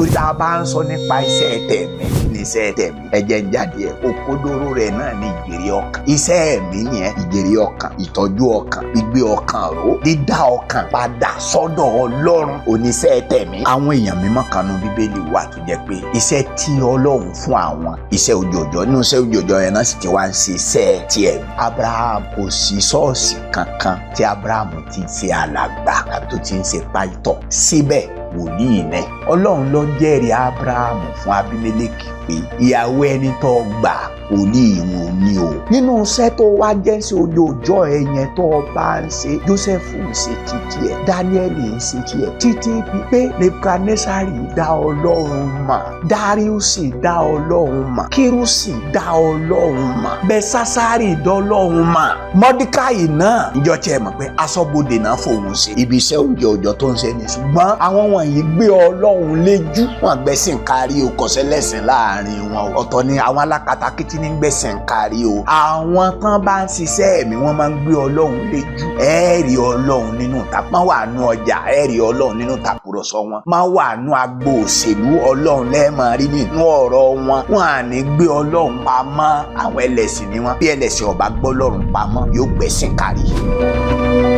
torí tá a bá ń sọ nípa iṣẹ́ tẹ̀mí ní iṣẹ́ tẹ̀mí ẹ̀jẹ̀ ń jáde ẹ̀ òkodoro rẹ̀ náà ní ìjèrè ọkàn. Iṣẹ́ ẹ̀mí yẹn ìjèrè ọkàn, ìtọ́jú ọkàn, gbígbé ọkàn ró, dídá ọkàn padà sọ́dọ̀ Ọlọ́run oníṣẹ́ tẹ̀mí. Àwọn èèyàn mímọ́ kan nínú Bíbélì wà tó jẹ́ pé iṣẹ́ tí Ọlọ́run fún àwọn iṣẹ́ ojoojọ́ nínú iṣẹ́ ojoojọ́ yẹn náà sì ti wá ń ṣe iṣẹ́ ti ẹ̀mí. Abraham kò sí ṣọ́ọ̀ṣì kankan tí Abraham ti ṣe alàgbà tàbí tó ti ń ṣe pásítọ̀. Síbẹ̀ wòlíì náà Ọlọ́run ló jẹ́rìí Abraham fún Abimeleki pé ìyàwó ẹni tó gbà wòlíì wọn ni o. Nínú iṣẹ́ tó wá jẹ́ sí ojoojọ́ ẹ yẹn tó bá ń ṣe, Joseph ń ṣe títí ẹ̀, Daniel ń ṣe títí ẹ̀, títí pé Nebukadnesari dá Ọlọ́run mọ̀, Darius dá Ọlọ́run mọ̀, Kírusi dá Ọlọ́run mọ̀, Belsasari dá Ọlọ́run mọ̀, Mọ́díkáì náà ìjọ tiẹ̀ mọ̀ pé aṣọ́bodè náà fòun ṣe ibi iṣẹ́ ojoojọ́ tó ń ṣe ní. Ṣùgbọ́n àwọn wọ̀nyí gbé Ọlọ́run léjú, wọn gbẹ̀sìn kárí o, kọ̀ṣẹ́lẹ̀sìn láàrin wọn. Ọ̀tọ̀ ni àwọn alákatakítí ní gbẹ̀sìn kárí o. Àwọn tán bá ń ṣiṣẹ́ ẹ̀mí wọ́n máa ń gbé Ọlọ́run léjú. Ẹ rí Ọlọ́run nínú ìtàkùn, máa wà nú ọjà, ẹ rí Ọlọ́run nínú ìtàkùrọ̀sọ wọn, máa wà nú agbo òṣèlú, Ọlọ́run lẹ́ẹ̀mọ̀ rí nínú ọ̀rọ̀ wọn. Wọn à ní gbé Ọlọ́run pamọ́. Àwọn ẹlẹ́sìn ni wọn. Bí ẹlẹ́sìn ọba gbọ́ Ọlọ́run pamọ́ yóò gbẹ̀sìn kárí.